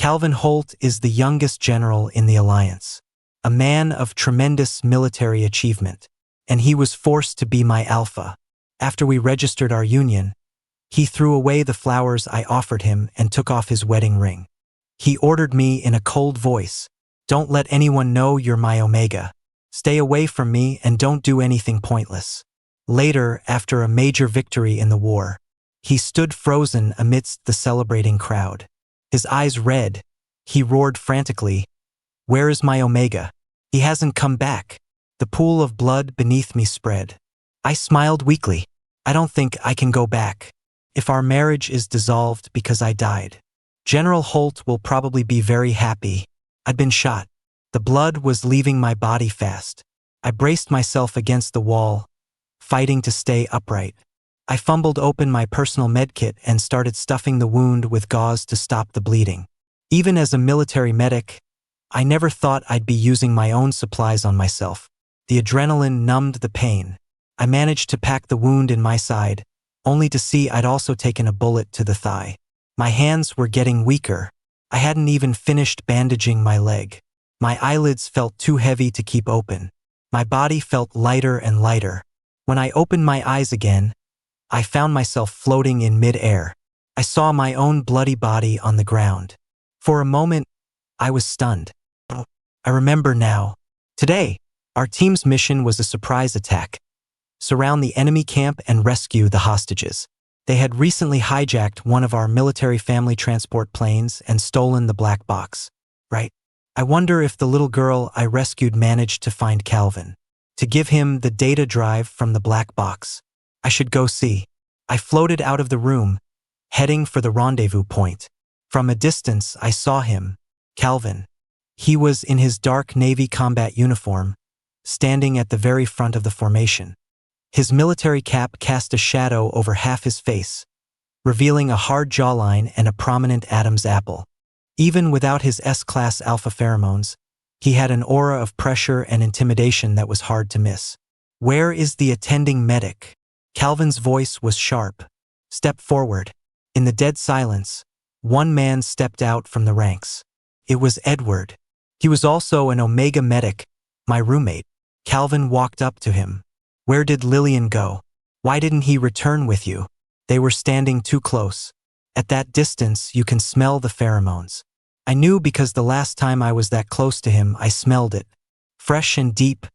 Calvin Holt is the youngest general in the Alliance, a man of tremendous military achievement, and he was forced to be my alpha. After we registered our union, he threw away the flowers I offered him and took off his wedding ring. He ordered me in a cold voice, "Don't let anyone know you're my Omega. Stay away from me and don't do anything pointless." Later, after a major victory in the war, he stood frozen amidst the celebrating crowd. His eyes red, he roared frantically, "Where is my Omega? He hasn't come back." The pool of blood beneath me spread. I smiled weakly. "I don't think I can go back. If our marriage is dissolved because I died, General Holt will probably be very happy. I'd been shot. The blood was leaving my body fast. I braced myself against the wall, fighting to stay upright. I fumbled open my personal medkit and started stuffing the wound with gauze to stop the bleeding. Even as a military medic, I never thought I'd be using my own supplies on myself. The adrenaline numbed the pain. I managed to pack the wound in my side, only to see I'd also taken a bullet to the thigh. My hands were getting weaker. I hadn't even finished bandaging my leg. My eyelids felt too heavy to keep open. My body felt lighter and lighter. When I opened my eyes again, I found myself floating in mid-air. I saw my own bloody body on the ground. For a moment, I was stunned. I remember now. Today, our team's mission was a surprise attack. Surround the enemy camp and rescue the hostages. They had recently hijacked one of our military family transport planes and stolen the black box. Right? I wonder if the little girl I rescued managed to find Calvin, to give him the data drive from the black box. I should go see. I floated out of the room, heading for the rendezvous point. From a distance, I saw him, Calvin. He was in his dark Navy combat uniform, standing at the very front of the formation. His military cap cast a shadow over half his face, revealing a hard jawline and a prominent Adam's apple. Even without his S-class alpha pheromones, he had an aura of pressure and intimidation that was hard to miss. "Where is the attending medic?" Calvin's voice was sharp. "Step forward." In the dead silence, one man stepped out from the ranks. It was Edward. He was also an Omega medic, my roommate. Calvin walked up to him. "Where did Lillian go? Why didn't he return with you?" They were standing too close. At that distance, you can smell the pheromones. I knew because the last time I was that close to him, I smelled it. Fresh and deep,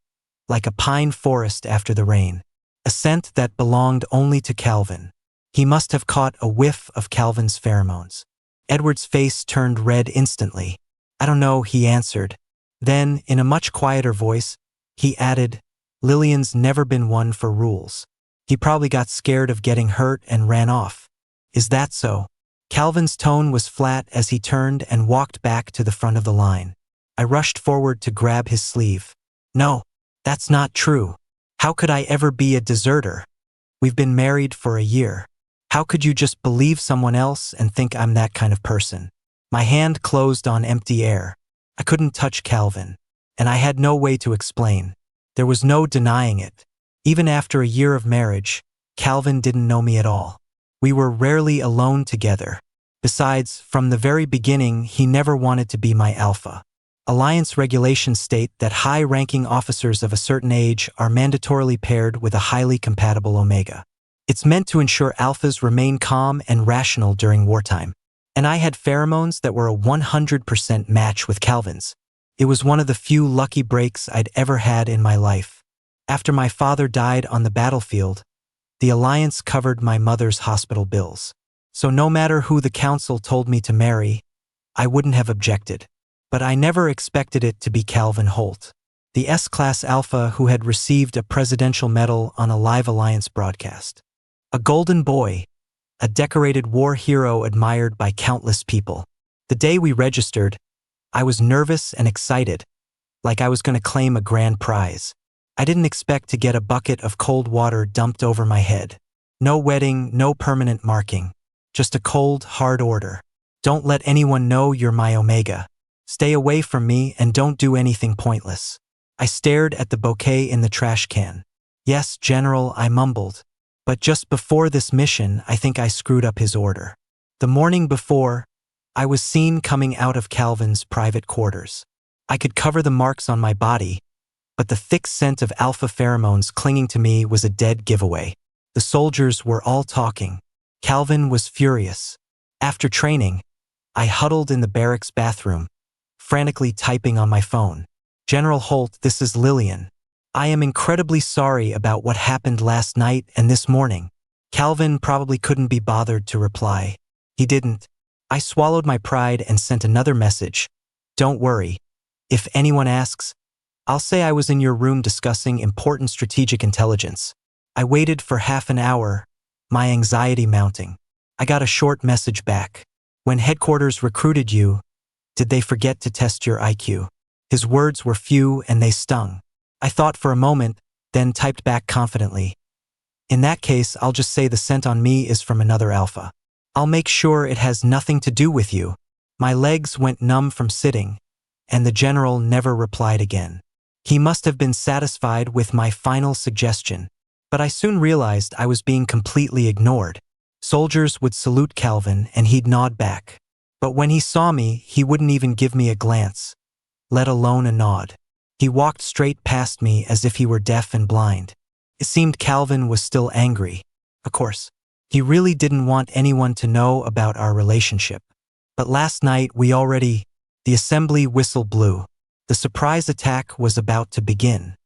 like a pine forest after the rain. A scent that belonged only to Calvin. He must have caught a whiff of Calvin's pheromones. Edward's face turned red instantly. "I don't know," he answered. Then, in a much quieter voice, he added, "Lillian's never been one for rules. He probably got scared of getting hurt and ran off." "Is that so?" Calvin's tone was flat as he turned and walked back to the front of the line. I rushed forward to grab his sleeve. "No, that's not true. How could I ever be a deserter? We've been married for a year. How could you just believe someone else and think I'm that kind of person?" My hand closed on empty air. I couldn't touch Calvin, and I had no way to explain. There was no denying it. Even after a year of marriage, Calvin didn't know me at all. We were rarely alone together. Besides, from the very beginning, he never wanted to be my alpha. Alliance regulations state that high-ranking officers of a certain age are mandatorily paired with a highly compatible Omega. It's meant to ensure alphas remain calm and rational during wartime. And I had pheromones that were a 100% match with Calvin's. It was one of the few lucky breaks I'd ever had in my life. After my father died on the battlefield, the Alliance covered my mother's hospital bills. So no matter who the council told me to marry, I wouldn't have objected. But I never expected it to be Calvin Holt, the S-class alpha who had received a presidential medal on a live Alliance broadcast. A golden boy, a decorated war hero admired by countless people. The day we registered, I was nervous and excited, like I was going to claim a grand prize. I didn't expect to get a bucket of cold water dumped over my head. No wedding, no permanent marking. Just a cold, hard order. "Don't let anyone know you're my Omega. Stay away from me and don't do anything pointless." I stared at the bouquet in the trash can. "Yes, General," I mumbled. But just before this mission, I think I screwed up his order. The morning before, I was seen coming out of Calvin's private quarters. I could cover the marks on my body, but the thick scent of alpha pheromones clinging to me was a dead giveaway. The soldiers were all talking. Calvin was furious. After training, I huddled in the barracks bathroom, frantically typing on my phone. General Holt, this is Lillian. I am incredibly sorry about what happened last night and this morning. Calvin probably couldn't be bothered to reply. He didn't. I swallowed my pride and sent another message. Don't worry. If anyone asks, I'll say I was in your room discussing important strategic intelligence. I waited for half an hour, my anxiety mounting. I got a short message back. When headquarters recruited you, did they forget to test your IQ? His words were few and they stung. I thought for a moment, then typed back confidently. In that case, I'll just say the scent on me is from another alpha. I'll make sure it has nothing to do with you. My legs went numb from sitting, and the general never replied again. He must have been satisfied with my final suggestion, but I soon realized I was being completely ignored. Soldiers would salute Calvin and he'd nod back. But when he saw me, he wouldn't even give me a glance, let alone a nod. He walked straight past me as if he were deaf and blind. It seemed Calvin was still angry. Of course, he really didn't want anyone to know about our relationship. But last night the assembly whistle blew. The surprise attack was about to begin.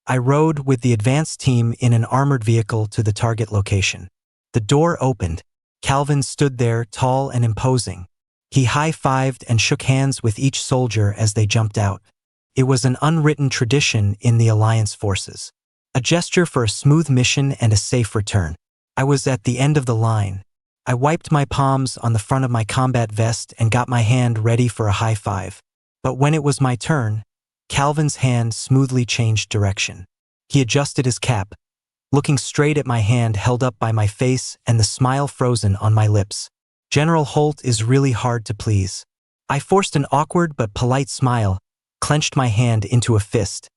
I rode with the advance team in an armored vehicle to the target location. The door opened. Calvin stood there, tall and imposing. He high-fived and shook hands with each soldier as they jumped out. It was an unwritten tradition in the Alliance forces. A gesture for a smooth mission and a safe return. I was at the end of the line. I wiped my palms on the front of my combat vest and got my hand ready for a high five. But when it was my turn, Calvin's hand smoothly changed direction. He adjusted his cap, looking straight at my hand held up by my face and the smile frozen on my lips. General Holt is really hard to please. I forced an awkward but polite smile, clenched my hand into a fist,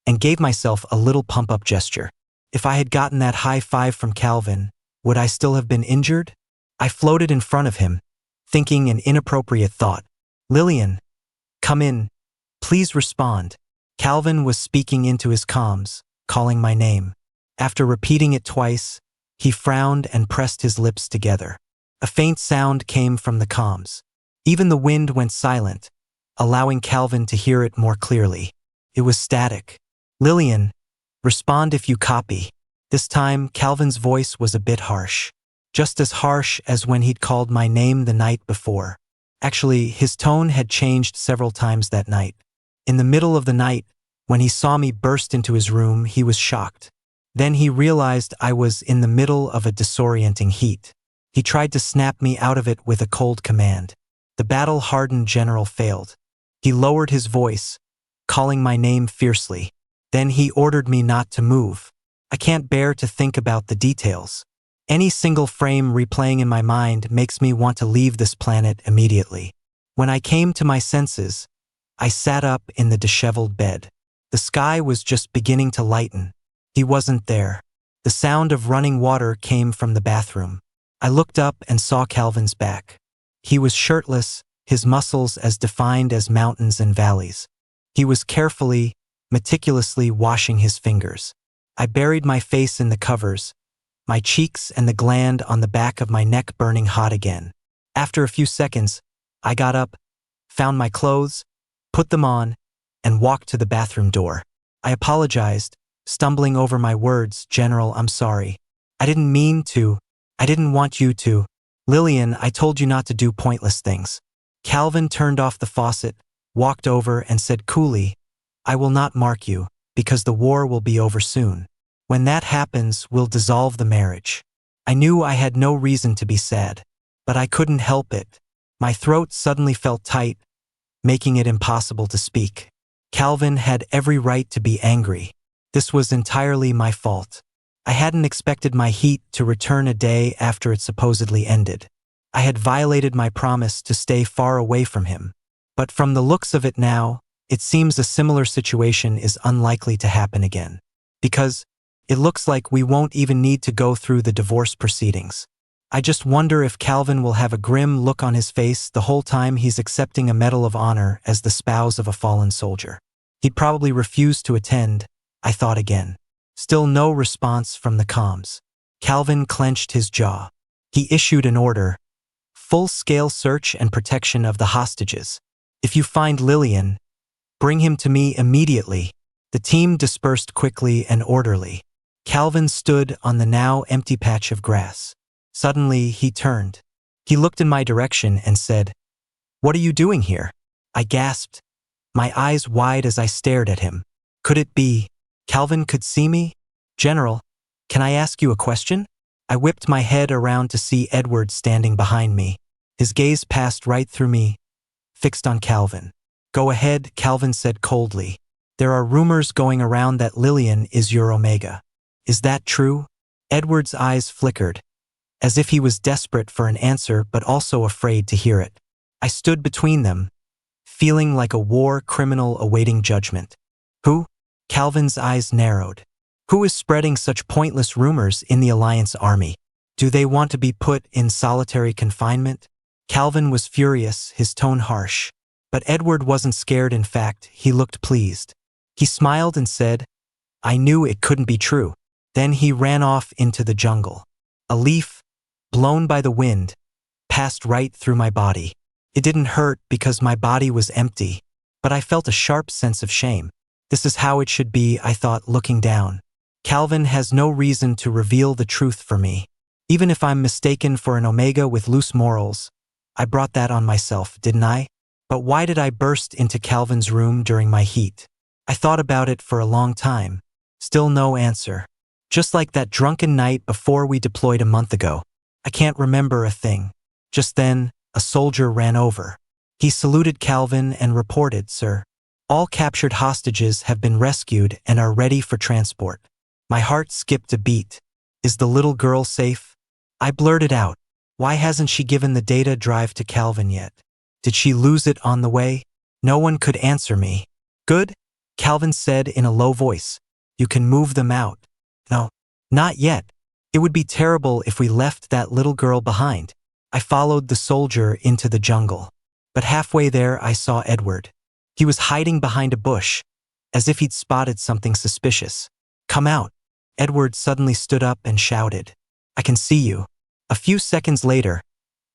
and gave myself a little pump-up gesture. If I had gotten that high five from Calvin, would I still have been injured? I floated in front of him, thinking an inappropriate thought. Lillian, come in. Please respond. Calvin was speaking into his comms, calling my name. After repeating it twice, he frowned and pressed his lips together. A faint sound came from the comms. Even the wind went silent, allowing Calvin to hear it more clearly. It was static. Lillian, respond if you copy. This time, Calvin's voice was a bit harsh. Just as harsh as when he'd called my name the night before. Actually, his tone had changed several times that night. In the middle of the night, when he saw me burst into his room, he was shocked. Then he realized I was in the middle of a disorienting heat. He tried to snap me out of it with a cold command. The battle-hardened general failed. He lowered his voice, calling my name fiercely. Then he ordered me not to move. I can't bear to think about the details. Any single frame replaying in my mind makes me want to leave this planet immediately. When I came to my senses, I sat up in the disheveled bed. The sky was just beginning to lighten. He wasn't there. The sound of running water came from the bathroom. I looked up and saw Calvin's back. He was shirtless, his muscles as defined as mountains and valleys. He was carefully, meticulously washing his fingers. I buried my face in the covers, my cheeks and the gland on the back of my neck burning hot again. After a few seconds, I got up, found my clothes, put them on, and walked to the bathroom door. I apologized, stumbling over my words. General, I'm sorry. I didn't mean to. I didn't want you to. Lillian, I told you not to do pointless things. Calvin turned off the faucet, walked over and said coolly, I will not mark you, because the war will be over soon. When that happens, we'll dissolve the marriage. I knew I had no reason to be sad, but I couldn't help it. My throat suddenly felt tight, making it impossible to speak. Calvin had every right to be angry. This was entirely my fault. I hadn't expected my heat to return a day after it supposedly ended. I had violated my promise to stay far away from him. But from the looks of it now, it seems a similar situation is unlikely to happen again. Because it looks like we won't even need to go through the divorce proceedings. I just wonder if Calvin will have a grim look on his face the whole time he's accepting a Medal of Honor as the spouse of a fallen soldier. He'd probably refuse to attend, I thought again. Still no response from the comms. Calvin clenched his jaw. He issued an order. Full-scale search and protection of the hostages. If you find Lillian, bring him to me immediately. The team dispersed quickly and orderly. Calvin stood on the now empty patch of grass. Suddenly, he turned. He looked in my direction and said, "What are you doing here?" I gasped, my eyes wide as I stared at him. Could it be Calvin could see me? "General, can I ask you a question?" I whipped my head around to see Edward standing behind me. His gaze passed right through me, fixed on Calvin. "Go ahead," Calvin said coldly. "There are rumors going around that Lillian is your Omega. Is that true?" Edward's eyes flickered, as if he was desperate for an answer but also afraid to hear it. I stood between them, feeling like a war criminal awaiting judgment. "Who?" Calvin's eyes narrowed. "Who is spreading such pointless rumors in the Alliance army? Do they want to be put in solitary confinement?" Calvin was furious, his tone harsh. But Edward wasn't scared. In fact, he looked pleased. He smiled and said, "I knew it couldn't be true." Then he ran off into the jungle. A leaf, blown by the wind, passed right through my body. It didn't hurt because my body was empty, but I felt a sharp sense of shame. This is how it should be, I thought, looking down. Calvin has no reason to reveal the truth for me. Even if I'm mistaken for an Omega with loose morals, I brought that on myself, didn't I? But why did I burst into Calvin's room during my heat? I thought about it for a long time. Still no answer. Just like that drunken night before we deployed a month ago. I can't remember a thing. Just then, a soldier ran over. He saluted Calvin and reported, "Sir, all captured hostages have been rescued and are ready for transport." My heart skipped a beat. "Is the little girl safe?" I blurted out. "Why hasn't she given the data drive to Calvin yet? Did she lose it on the way?" No one could answer me. "Good," Calvin said in a low voice. "You can move them out." "No, not yet. It would be terrible if we left that little girl behind." I followed the soldier into the jungle. But halfway there I saw Edward. He was hiding behind a bush, as if he'd spotted something suspicious. "Come out." Edward suddenly stood up and shouted, "I can see you." A few seconds later,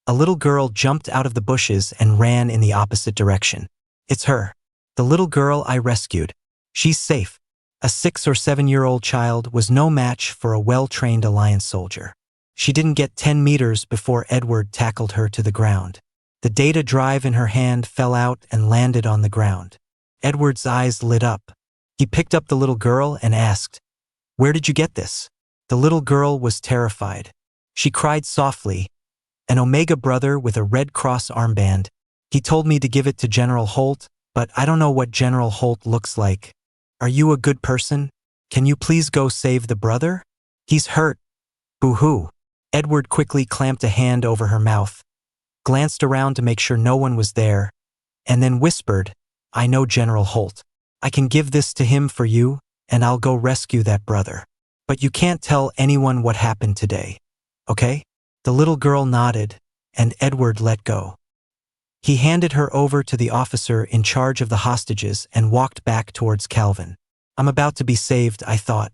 a little girl jumped out of the bushes and ran in the opposite direction. "It's her. The little girl I rescued. She's safe." A 6 or 7-year-old child was no match for a well-trained Alliance soldier. She didn't get 10 meters before Edward tackled her to the ground. The data drive in her hand fell out and landed on the ground. Edward's eyes lit up. He picked up the little girl and asked, "Where did you get this?" The little girl was terrified. She cried softly. "An Omega brother with a Red Cross armband. He told me to give it to General Holt, but I don't know what General Holt looks like. Are you a good person? Can you please go save the brother? He's hurt. Boo-hoo." Edward quickly clamped a hand over her mouth, glanced around to make sure no one was there, and then whispered, "I know General Holt. I can give this to him for you, and I'll go rescue that brother. But you can't tell anyone what happened today, okay?" The little girl nodded, and Edward let go. He handed her over to the officer in charge of the hostages and walked back towards Calvin. I'm about to be saved, I thought.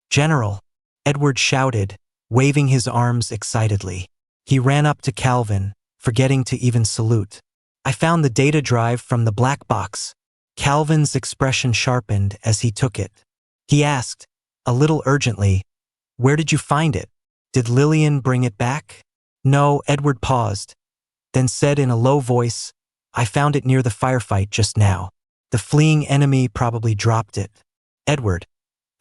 "General," Edward shouted, waving his arms excitedly. He ran up to Calvin, forgetting to even salute. "I found the data drive from the black box." Calvin's expression sharpened as he took it. He asked, a little urgently, "Where did you find it? Did Lillian bring it back?" "No," Edward paused, then said in a low voice, "I found it near the firefight just now. The fleeing enemy probably dropped it." "Edward."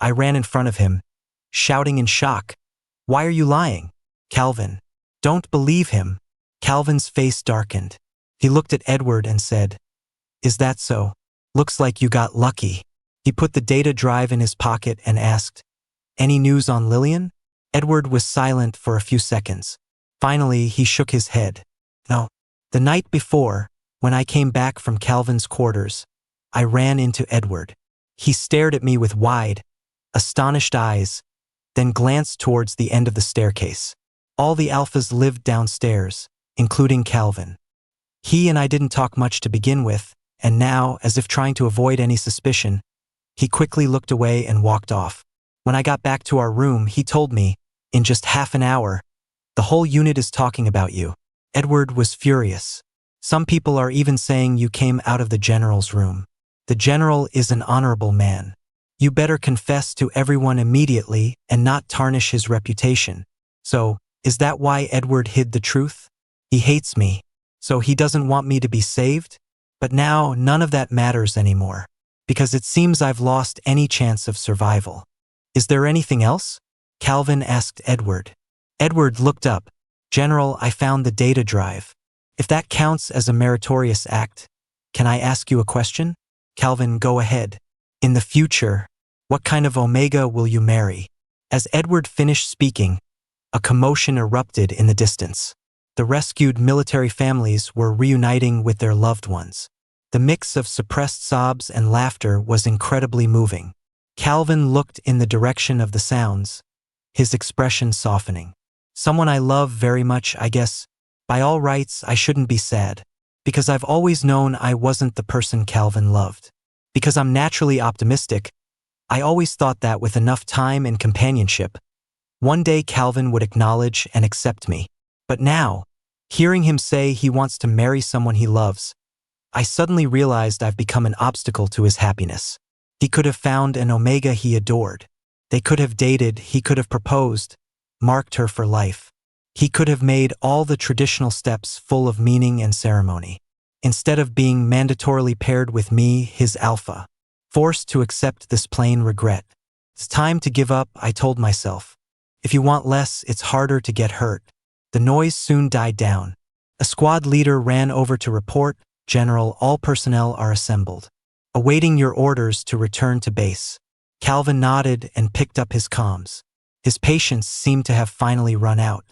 I ran in front of him, shouting in shock, "Why are you lying?" "Calvin." "Don't believe him." Calvin's face darkened. He looked at Edward and said, "Is that so? Looks like you got lucky." He put the data drive in his pocket and asked, "Any news on Lillian?" Edward was silent for a few seconds. Finally, he shook his head. "No." The night before, when I came back from Calvin's quarters, I ran into Edward. He stared at me with wide, astonished eyes, then glanced towards the end of the staircase. All the alphas lived downstairs, including Calvin. He and I didn't talk much to begin with, and now, as if trying to avoid any suspicion, he quickly looked away and walked off. When I got back to our room, he told me, in just half an hour, "The whole unit is talking about you." Edward was furious. "Some people are even saying you came out of the general's room. The general is an honorable man. You better confess to everyone immediately and not tarnish his reputation." So, is that why Edward hid the truth? He hates me, so he doesn't want me to be saved? But now none of that matters anymore, because it seems I've lost any chance of survival. "Is there anything else?" Calvin asked Edward. Edward looked up. "General, I found the data drive. If that counts as a meritorious act, can I ask you a question?" "Calvin, go ahead. In the future, what kind of Omega will you marry?" As Edward finished speaking, a commotion erupted in the distance. The rescued military families were reuniting with their loved ones. The mix of suppressed sobs and laughter was incredibly moving. Calvin looked in the direction of the sounds, his expression softening. "Someone I love very much, I guess. By all rights, I shouldn't be sad, because I've always known I wasn't the person Calvin loved. Because I'm naturally optimistic, I always thought that with enough time and companionship, one day Calvin would acknowledge and accept me. But now, hearing him say he wants to marry someone he loves, I suddenly realized I've become an obstacle to his happiness. He could have found an Omega he adored. They could have dated, he could have proposed, marked her for life. He could have made all the traditional steps full of meaning and ceremony. Instead of being mandatorily paired with me, his alpha, forced to accept this plain regret. It's time to give up, I told myself. If you want less, it's harder to get hurt. The noise soon died down. A squad leader ran over to report, "General, all personnel are assembled, awaiting your orders to return to base." Calvin nodded and picked up his comms. His patience seemed to have finally run out.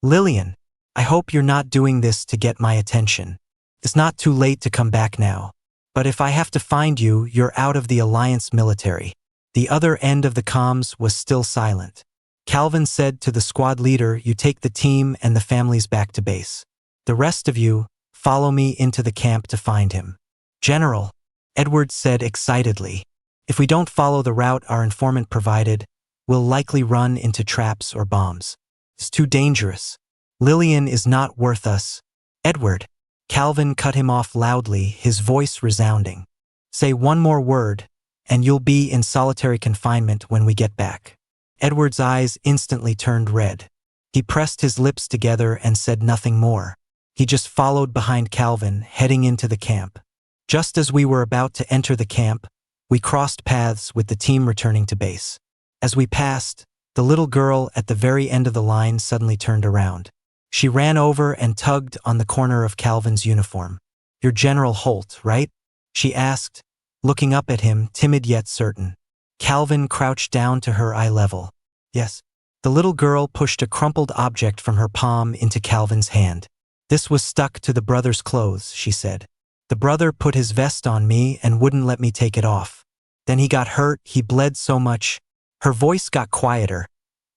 "Lillian, I hope you're not doing this to get my attention. It's not too late to come back now. But if I have to find you, you're out of the Alliance military." The other end of the comms was still silent. Calvin said to the squad leader, "You take the team and the families back to base. The rest of you, follow me into the camp to find him." "General," Edward said excitedly, "if we don't follow the route our informant provided, we'll likely run into traps or bombs. It's too dangerous. Lillian is not worth us." "Edward," Calvin cut him off loudly, his voice resounding. "Say one more word, and you'll be in solitary confinement when we get back." Edward's eyes instantly turned red. He pressed his lips together and said nothing more. He just followed behind Calvin, heading into the camp. Just as we were about to enter the camp, we crossed paths with the team returning to base. As we passed, the little girl at the very end of the line suddenly turned around. She ran over and tugged on the corner of Calvin's uniform. "You're General Holt, right?" she asked, looking up at him, timid yet certain. Calvin crouched down to her eye level. "Yes." The little girl pushed a crumpled object from her palm into Calvin's hand. "This was stuck to the brother's clothes," she said. "The brother put his vest on me and wouldn't let me take it off. Then he got hurt, he bled so much." Her voice got quieter,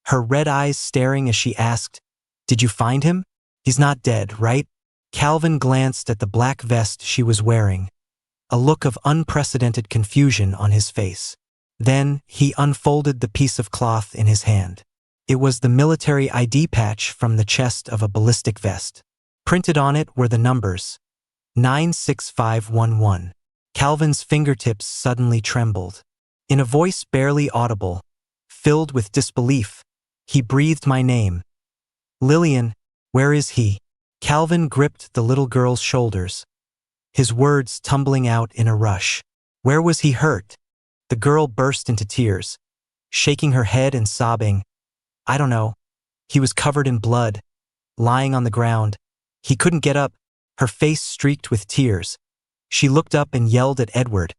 her red eyes staring as she asked, "Did you find him? He's not dead, right?" Calvin glanced at the black vest she was wearing, a look of unprecedented confusion on his face. Then he unfolded the piece of cloth in his hand. It was the military ID patch from the chest of a ballistic vest. Printed on it were the numbers 96511. Calvin's fingertips suddenly trembled. In a voice barely audible, filled with disbelief, he breathed my name. "Lillian, where is he?" Calvin gripped the little girl's shoulders, his words tumbling out in a rush. "Where was he hurt?" The girl burst into tears, shaking her head and sobbing. "I don't know. He was covered in blood, lying on the ground. He couldn't get up." Her face streaked with tears. She looked up and yelled at Edward.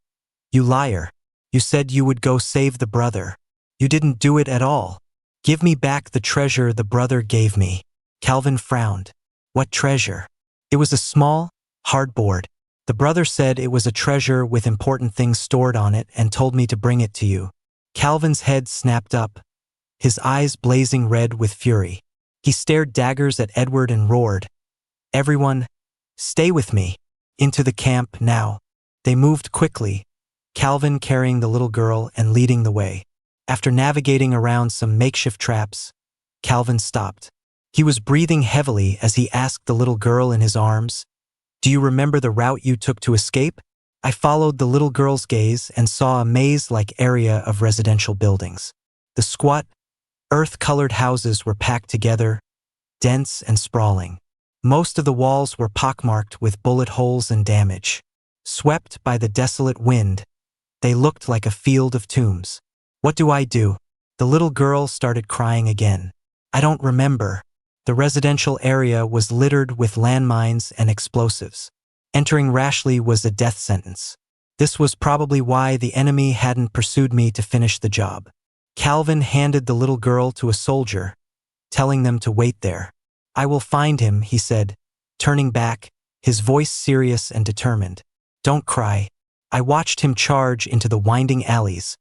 "You liar. You said you would go save the brother. You didn't do it at all. Give me back the treasure the brother gave me." Calvin frowned. "What treasure?" "It was a small, hardboard. The brother said it was a treasure with important things stored on it and told me to bring it to you." Calvin's head snapped up, his eyes blazing red with fury. He stared daggers at Edward and roared, "Everyone, stay with me. Into the camp now." They moved quickly, Calvin carrying the little girl and leading the way. After navigating around some makeshift traps, Calvin stopped. He was breathing heavily as he asked the little girl in his arms, "Do you remember the route you took to escape?" I followed the little girl's gaze and saw a maze-like area of residential buildings. The squat, earth-colored houses were packed together, dense and sprawling. Most of the walls were pockmarked with bullet holes and damage. Swept by the desolate wind, they looked like a field of tombs. "What do I do?" The little girl started crying again. "I don't remember." The residential area was littered with landmines and explosives. Entering rashly was a death sentence. This was probably why the enemy hadn't pursued me to finish the job. Calvin handed the little girl to a soldier, telling them to wait there. "I will find him," he said, turning back, his voice serious and determined. "Don't cry." I watched him charge into the winding alleys,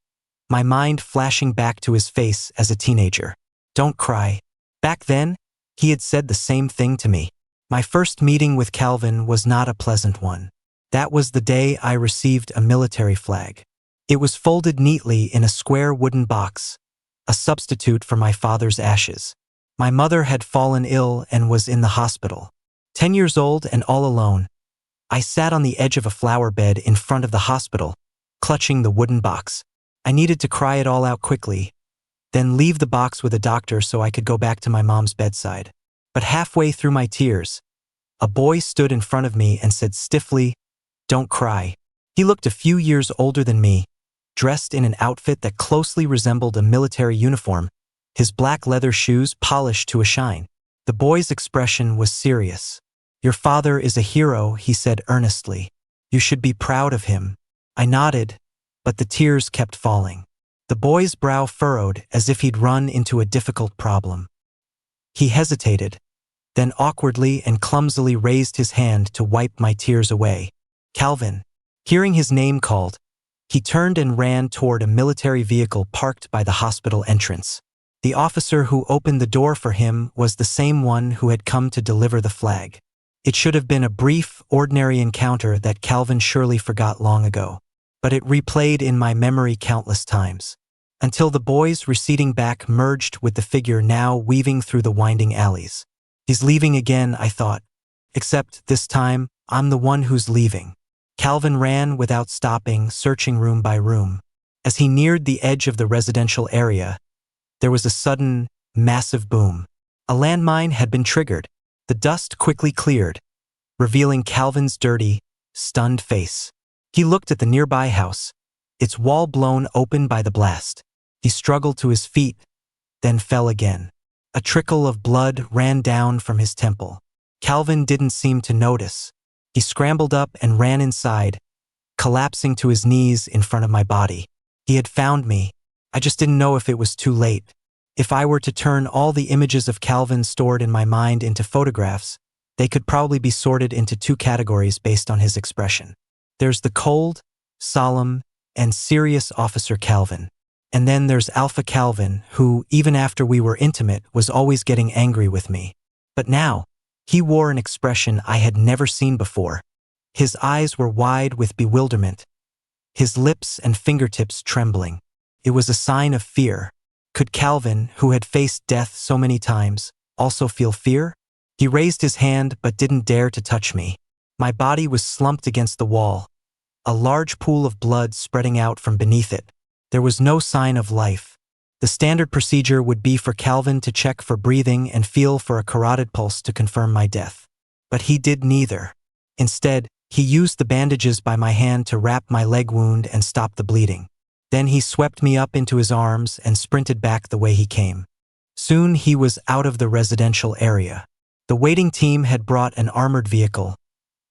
my mind flashing back to his face as a teenager. "Don't cry." Back then, he had said the same thing to me. My first meeting with Calvin was not a pleasant one. That was the day I received a military flag. It was folded neatly in a square wooden box, a substitute for my father's ashes. My mother had fallen ill and was in the hospital. 10 years old and all alone, I sat on the edge of a flower bed in front of the hospital, clutching the wooden box. I needed to cry it all out quickly, then leave the box with a doctor so I could go back to my mom's bedside. But halfway through my tears, a boy stood in front of me and said stiffly, "Don't cry." He looked a few years older than me, dressed in an outfit that closely resembled a military uniform, his black leather shoes polished to a shine. The boy's expression was serious. "Your father is a hero," he said earnestly. "You should be proud of him." I nodded, but the tears kept falling. The boy's brow furrowed as if he'd run into a difficult problem. He hesitated, then awkwardly and clumsily raised his hand to wipe my tears away. "Calvin." Hearing his name called, he turned and ran toward a military vehicle parked by the hospital entrance. The officer who opened the door for him was the same one who had come to deliver the flag. It should have been a brief, ordinary encounter that Calvin surely forgot long ago. But it replayed in my memory countless times, until the boy's receding back merged with the figure now weaving through the winding alleys. He's leaving again, I thought. Except this time, I'm the one who's leaving. Calvin ran without stopping, searching room by room. As he neared the edge of the residential area, there was a sudden, massive boom. A landmine had been triggered. The dust quickly cleared, revealing Calvin's dirty, stunned face. He looked at the nearby house, its wall blown open by the blast. He struggled to his feet, then fell again. A trickle of blood ran down from his temple. Calvin didn't seem to notice. He scrambled up and ran inside, collapsing to his knees in front of my body. He had found me. I just didn't know if it was too late. If I were to turn all the images of Calvin stored in my mind into photographs, they could probably be sorted into 2 categories based on his expression. There's the cold, solemn, and serious Officer Calvin. And then there's Alpha Calvin, who, even after we were intimate, was always getting angry with me. But now, he wore an expression I had never seen before. His eyes were wide with bewilderment, his lips and fingertips trembling. It was a sign of fear. Could Calvin, who had faced death so many times, also feel fear? He raised his hand but didn't dare to touch me. My body was slumped against the wall, a large pool of blood spreading out from beneath it. There was no sign of life. The standard procedure would be for Calvin to check for breathing and feel for a carotid pulse to confirm my death. But he did neither. Instead, he used the bandages by my hand to wrap my leg wound and stop the bleeding. Then he swept me up into his arms and sprinted back the way he came. Soon he was out of the residential area. The waiting team had brought an armored vehicle,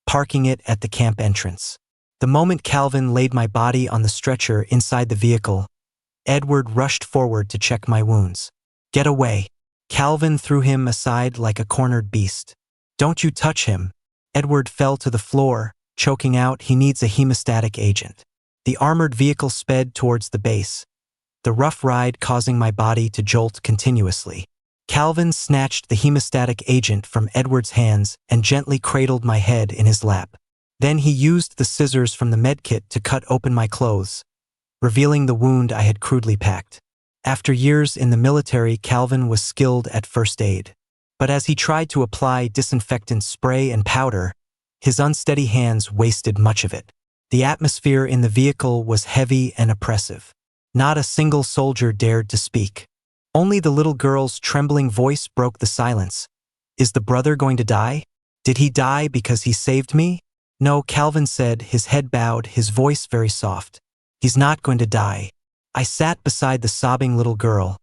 parking it at the camp entrance. The moment Calvin laid my body on the stretcher inside the vehicle, Edward rushed forward to check my wounds. "Get away." Calvin threw him aside like a cornered beast. "Don't you touch him." Edward fell to the floor, choking out, "He needs a hemostatic agent." The armored vehicle sped towards the base, the rough ride causing my body to jolt continuously. Calvin snatched the hemostatic agent from Edward's hands and gently cradled my head in his lap. Then he used the scissors from the medkit to cut open my clothes, revealing the wound I had crudely packed. After years in the military, Calvin was skilled at first aid. But as he tried to apply disinfectant spray and powder, his unsteady hands wasted much of it. The atmosphere in the vehicle was heavy and oppressive. Not a single soldier dared to speak. Only the little girl's trembling voice broke the silence. Is the brother going to die? Did he die because he saved me? No, Calvin said, his head bowed, his voice very soft. He's not going to die. I sat beside the sobbing little girl,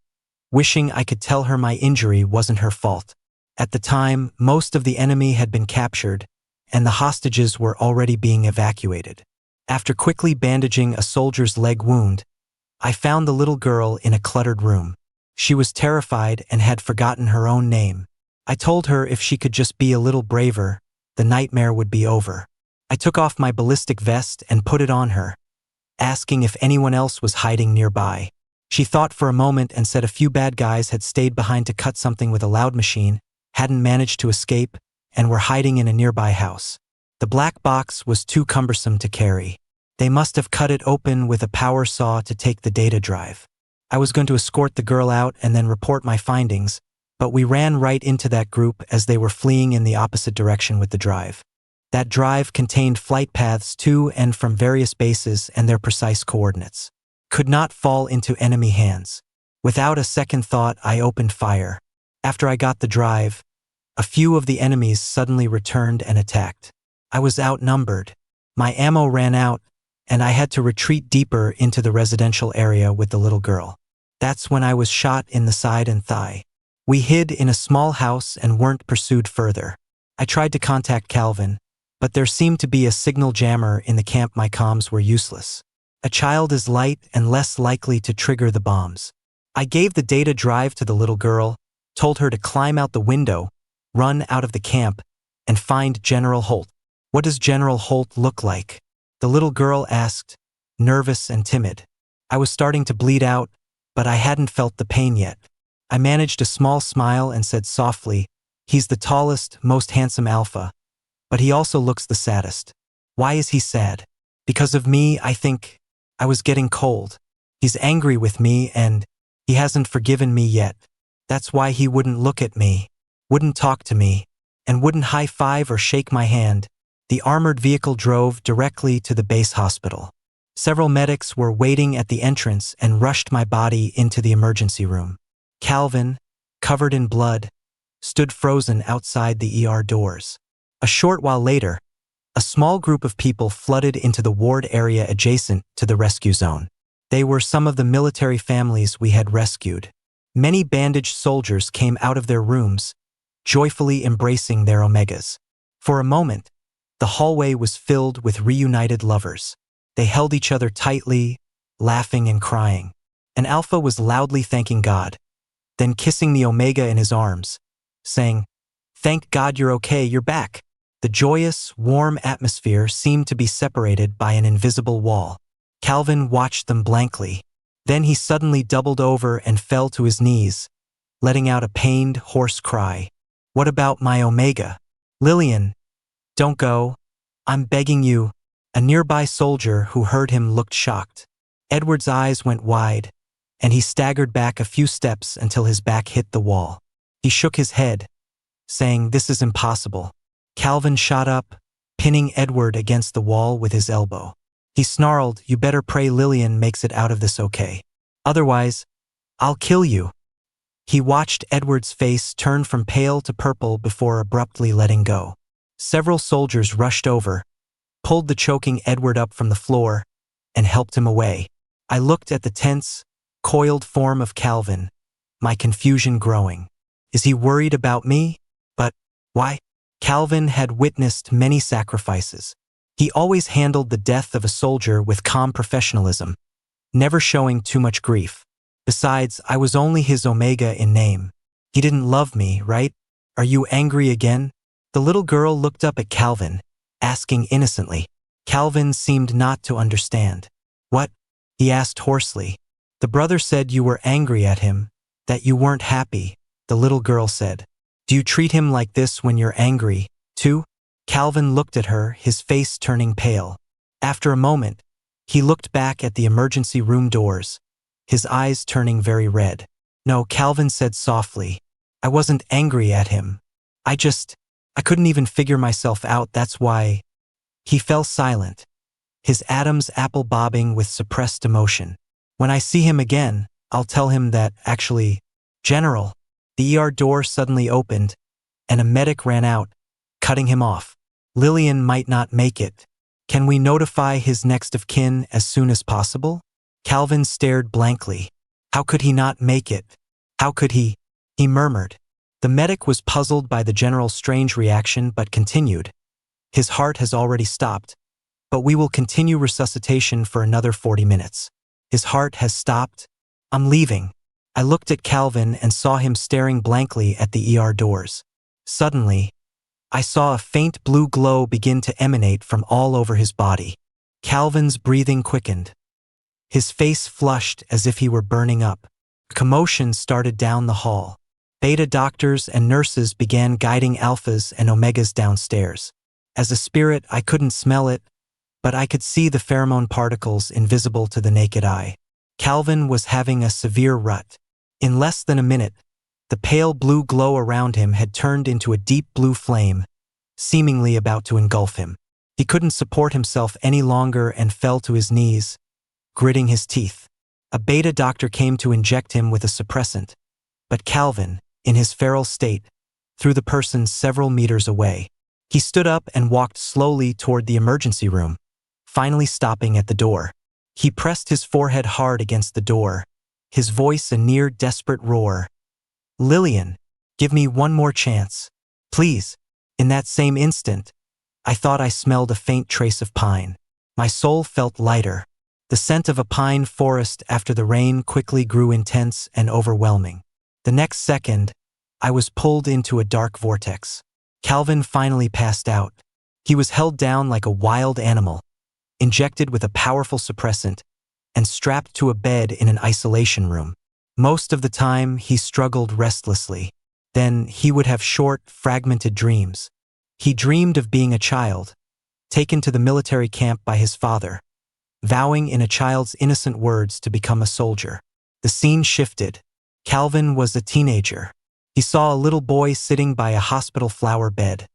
wishing I could tell her my injury wasn't her fault. At the time, most of the enemy had been captured, and the hostages were already being evacuated. After quickly bandaging a soldier's leg wound, I found the little girl in a cluttered room. She was terrified and had forgotten her own name. I told her if she could just be a little braver, the nightmare would be over. I took off my ballistic vest and put it on her, asking if anyone else was hiding nearby. She thought for a moment and said a few bad guys had stayed behind to cut something with a loud machine, hadn't managed to escape, and were hiding in a nearby house. The black box was too cumbersome to carry. They must have cut it open with a power saw to take the data drive. I was going to escort the girl out and then report my findings, but we ran right into that group as they were fleeing in the opposite direction with the drive. That drive contained flight paths to and from various bases and their precise coordinates. Could not fall into enemy hands. Without a second thought, I opened fire. After I got the drive, a few of the enemies suddenly returned and attacked. I was outnumbered. My ammo ran out, and I had to retreat deeper into the residential area with the little girl. That's when I was shot in the side and thigh. We hid in a small house and weren't pursued further. I tried to contact Calvin, but there seemed to be a signal jammer in the camp. My comms were useless. A child is light and less likely to trigger the bombs. I gave the data drive to the little girl, told her to climb out the window, run out of the camp, and find General Holt. What does General Holt look like? The little girl asked, nervous and timid. I was starting to bleed out, but I hadn't felt the pain yet. I managed a small smile and said softly, he's the tallest, most handsome alpha, but he also looks the saddest. Why is he sad? Because of me, I think. I was getting cold. He's angry with me and he hasn't forgiven me yet. That's why he wouldn't look at me, wouldn't talk to me, and wouldn't high-five or shake my hand. The armored vehicle drove directly to the base hospital. Several medics were waiting at the entrance and rushed my body into the emergency room. Calvin, covered in blood, stood frozen outside the ER doors. A short while later, a small group of people flooded into the ward area adjacent to the rescue zone. They were some of the military families we had rescued. Many bandaged soldiers came out of their rooms, joyfully embracing their omegas. For a moment, the hallway was filled with reunited lovers. They held each other tightly, laughing and crying. An alpha was loudly thanking God, then kissing the omega in his arms, saying, "Thank God you're okay, you're back." The joyous, warm atmosphere seemed to be separated by an invisible wall. Calvin watched them blankly. Then he suddenly doubled over and fell to his knees, letting out a pained, hoarse cry. "What about my omega? Lillian, don't go. I'm begging you." A nearby soldier who heard him looked shocked. Edward's eyes went wide, and he staggered back a few steps until his back hit the wall. He shook his head, saying, "This is impossible." Calvin shot up, pinning Edward against the wall with his elbow. He snarled, "You better pray Lillian makes it out of this okay. Otherwise, I'll kill you." He watched Edward's face turn from pale to purple before abruptly letting go. Several soldiers rushed over, pulled the choking Edward up from the floor, and helped him away. I looked at the tense, coiled form of Calvin, my confusion growing. Is he worried about me? But why? Calvin had witnessed many sacrifices. He always handled the death of a soldier with calm professionalism, never showing too much grief. Besides, I was only his omega in name. He didn't love me, right? Are you angry again? The little girl looked up at Calvin, asking innocently. Calvin seemed not to understand. "What?" he asked hoarsely. "The brother said you were angry at him, that you weren't happy. the little girl said. Do you treat him like this when you're angry, too? Calvin looked at her, his face turning pale. After a moment, he looked back at the emergency room doors, his eyes turning very red. No, Calvin said softly. I wasn't angry at him. I couldn't even figure myself out, that's why. He fell silent, his Adam's apple bobbing with suppressed emotion. When I see him again, I'll tell him that, actually, General. The ER door suddenly opened, and a medic ran out, cutting him off. Lillian might not make it. Can we notify his next of kin as soon as possible? Calvin stared blankly. How could he not make it? How could he? He murmured. The medic was puzzled by the general's strange reaction but continued. His heart has already stopped, but we will continue resuscitation for another 40 minutes. His heart has stopped. I'm leaving. I looked at Calvin and saw him staring blankly at the ER doors. Suddenly, I saw a faint blue glow begin to emanate from all over his body. Calvin's breathing quickened. His face flushed as if he were burning up. Commotion started down the hall. Beta doctors and nurses began guiding alphas and omegas downstairs. As a spirit, I couldn't smell it, but I could see the pheromone particles invisible to the naked eye. Calvin was having a severe rut. In less than a minute, the pale blue glow around him had turned into a deep blue flame, seemingly about to engulf him. He couldn't support himself any longer and fell to his knees, gritting his teeth. A beta doctor came to inject him with a suppressant, but Calvin, in his feral state, threw the person several meters away. He stood up and walked slowly toward the emergency room, finally stopping at the door. He pressed his forehead hard against the door, his voice a near desperate roar. Lillian, give me one more chance. Please. In that same instant, I thought I smelled a faint trace of pine. My soul felt lighter. The scent of a pine forest after the rain quickly grew intense and overwhelming. The next second, I was pulled into a dark vortex. Calvin finally passed out. He was held down like a wild animal, injected with a powerful suppressant, and strapped to a bed in an isolation room. Most of the time, he struggled restlessly. Then he would have short, fragmented dreams. He dreamed of being a child, taken to the military camp by his father, vowing in a child's innocent words to become a soldier. The scene shifted. Calvin was a teenager. He saw a little boy sitting by a hospital flower bed,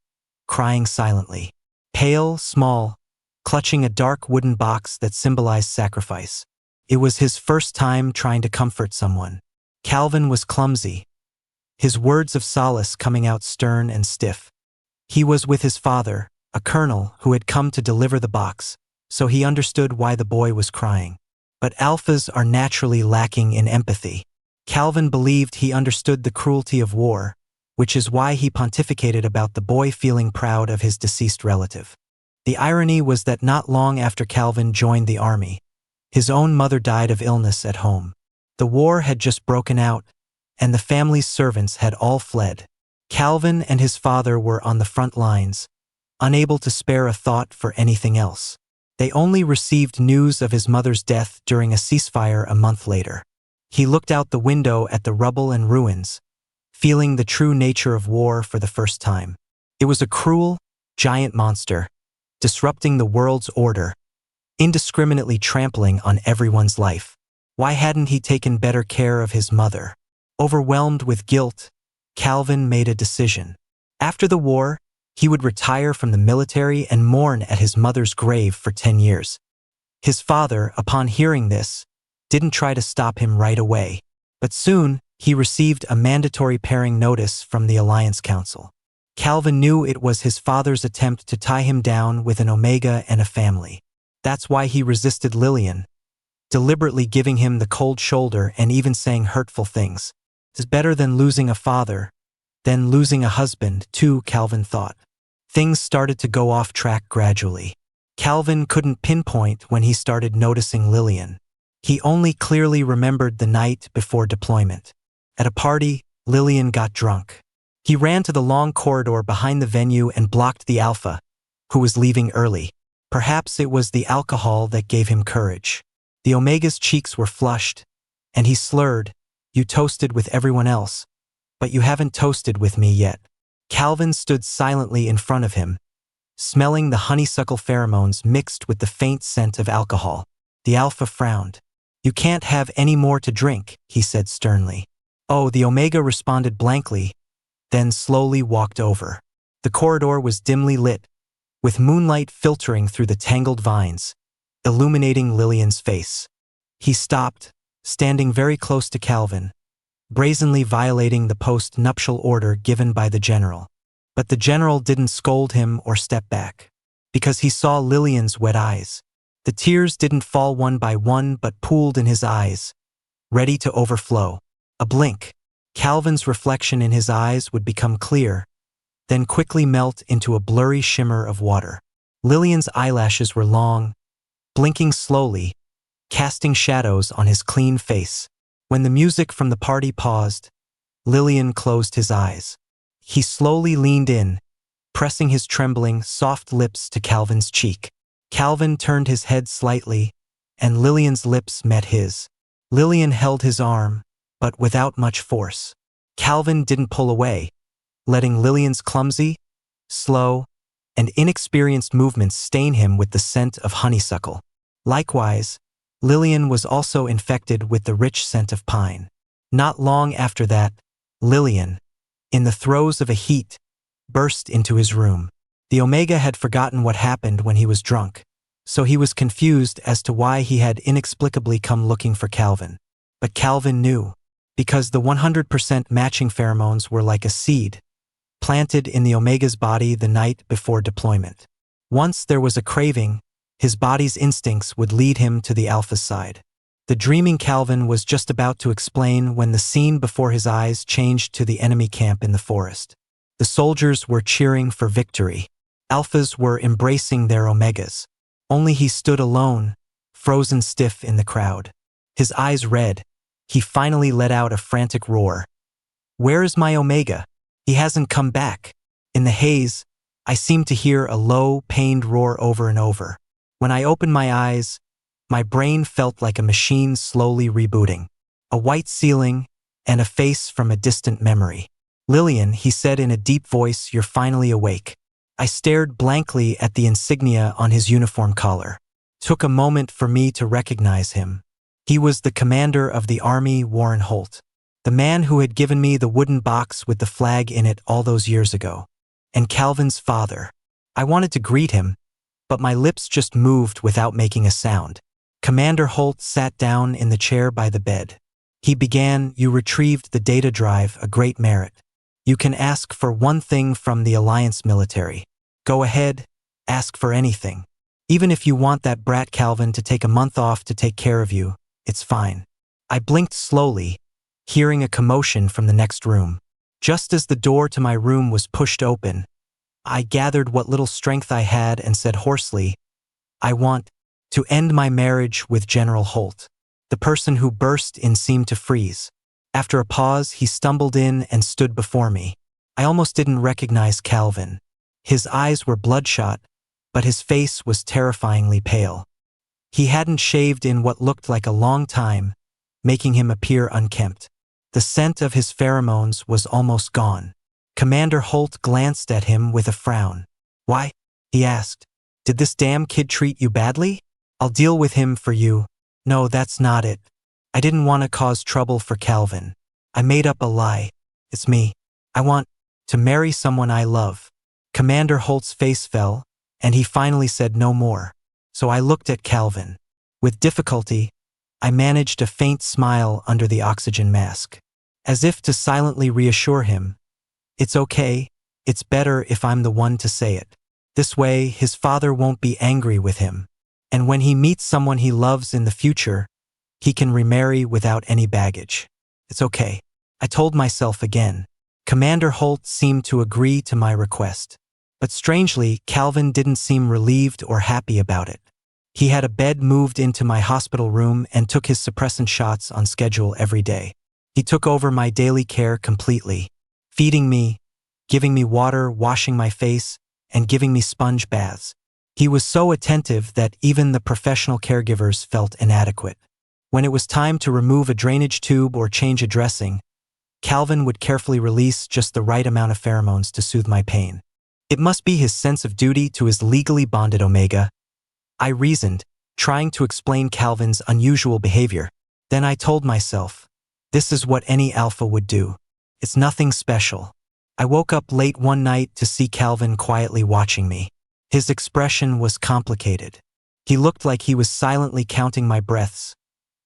crying silently. Pale, small, clutching a dark wooden box that symbolized sacrifice. It was his first time trying to comfort someone. Calvin was clumsy, his words of solace coming out stern and stiff. He was with his father, a colonel who had come to deliver the box, so he understood why the boy was crying. But alphas are naturally lacking in empathy. Calvin believed he understood the cruelty of war, which is why he pontificated about the boy feeling proud of his deceased relative. The irony was that not long after Calvin joined the army, his own mother died of illness at home. The war had just broken out, and the family's servants had all fled. Calvin and his father were on the front lines, unable to spare a thought for anything else. They only received news of his mother's death during a ceasefire a month later. He looked out the window at the rubble and ruins, feeling the true nature of war for the first time. It was a cruel, giant monster, disrupting the world's order, indiscriminately trampling on everyone's life. Why hadn't he taken better care of his mother? Overwhelmed with guilt, Calvin made a decision. After the war, he would retire from the military and mourn at his mother's grave for 10 years. His father, upon hearing this, didn't try to stop him right away. But soon, he received a mandatory pairing notice from the Alliance Council. Calvin knew it was his father's attempt to tie him down with an omega and a family. That's why he resisted Lillian, deliberately giving him the cold shoulder and even saying hurtful things. It's better than losing a father, than losing a husband, too, Calvin thought. Things started to go off track gradually. Calvin couldn't pinpoint when he started noticing Lillian. He only clearly remembered the night before deployment. At a party, Lillian got drunk. He ran to the long corridor behind the venue and blocked the alpha, who was leaving early. Perhaps it was the alcohol that gave him courage. The omega's cheeks were flushed, and he slurred, "You toasted with everyone else. but you haven't toasted with me yet. Calvin stood silently in front of him, smelling the honeysuckle pheromones mixed with the faint scent of alcohol. The alpha frowned. You can't have any more to drink, he said sternly. Oh, the omega responded blankly, then slowly walked over. The corridor was dimly lit, with moonlight filtering through the tangled vines, illuminating Lillian's face. He stopped, standing very close to Calvin, brazenly violating the post-nuptial order given by the general. But the general didn't scold him or step back, because he saw Lillian's wet eyes. The tears didn't fall one by one but pooled in his eyes, ready to overflow. A blink. Calvin's reflection in his eyes would become clear, then quickly melt into a blurry shimmer of water. Lillian's eyelashes were long, blinking slowly, casting shadows on his clean face. When the music from the party paused, Lillian closed his eyes. He slowly leaned in, pressing his trembling, soft lips to Calvin's cheek. Calvin turned his head slightly, and Lillian's lips met his. Lillian held his arm, but without much force. Calvin didn't pull away, letting Lillian's clumsy, slow, and inexperienced movements stain him with the scent of honeysuckle. Likewise, Lillian was also infected with the rich scent of pine. Not long after that, Lillian, in the throes of a heat, burst into his room. The Omega had forgotten what happened when he was drunk, so he was confused as to why he had inexplicably come looking for Calvin. But Calvin knew, because the 100% matching pheromones were like a seed, planted in the Omega's body the night before deployment. Once there was a craving, his body's instincts would lead him to the alpha's side. The dreaming Calvin was just about to explain when the scene before his eyes changed to the enemy camp in the forest. The soldiers were cheering for victory. Alphas were embracing their Omegas. Only he stood alone, frozen stiff in the crowd. His eyes red, he finally let out a frantic roar. Where is my Omega? He hasn't come back. In the haze, I seemed to hear a low, pained roar over and over. When I opened my eyes, my brain felt like a machine slowly rebooting. A white ceiling and a face from a distant memory. Lillian, he said in a deep voice, you're finally awake. I stared blankly at the insignia on his uniform collar. Took a moment for me to recognize him. He was the commander of the army, Warren Holt. The man who had given me the wooden box with the flag in it all those years ago. And Calvin's father. I wanted to greet him, but my lips just moved without making a sound. Commander Holt sat down in the chair by the bed. He began, you retrieved the data drive, a great merit. You can ask for one thing from the Alliance military. Go ahead, ask for anything. Even if you want that brat Calvin to take a month off to take care of you, it's fine. I blinked slowly, hearing a commotion from the next room. Just as the door to my room was pushed open, I gathered what little strength I had and said hoarsely, I want to end my marriage with General Holt. The person who burst in seemed to freeze. After a pause, he stumbled in and stood before me. I almost didn't recognize Calvin. His eyes were bloodshot, but his face was terrifyingly pale. He hadn't shaved in what looked like a long time, making him appear unkempt. The scent of his pheromones was almost gone. Commander Holt glanced at him with a frown. Why? He asked. Did this damn kid treat you badly? I'll deal with him for you. No, that's not it. I didn't want to cause trouble for Calvin. I made up a lie. It's me. I want to marry someone I love. Commander Holt's face fell, and he finally said no more. So I looked at Calvin. With difficulty, I managed a faint smile under the oxygen mask. As if to silently reassure him, it's okay, it's better if I'm the one to say it. This way, his father won't be angry with him. And when he meets someone he loves in the future, he can remarry without any baggage. It's okay. I told myself again. Commander Holt seemed to agree to my request. But strangely, Calvin didn't seem relieved or happy about it. He had a bed moved into my hospital room and took his suppressant shots on schedule every day. He took over my daily care completely, feeding me, giving me water, washing my face, and giving me sponge baths. He was so attentive that even the professional caregivers felt inadequate. When it was time to remove a drainage tube or change a dressing, Calvin would carefully release just the right amount of pheromones to soothe my pain. It must be his sense of duty to his legally bonded omega, I reasoned, trying to explain Calvin's unusual behavior. Then I told myself, this is what any alpha would do. It's nothing special. I woke up late one night to see Calvin quietly watching me. His expression was complicated. He looked like he was silently counting my breaths,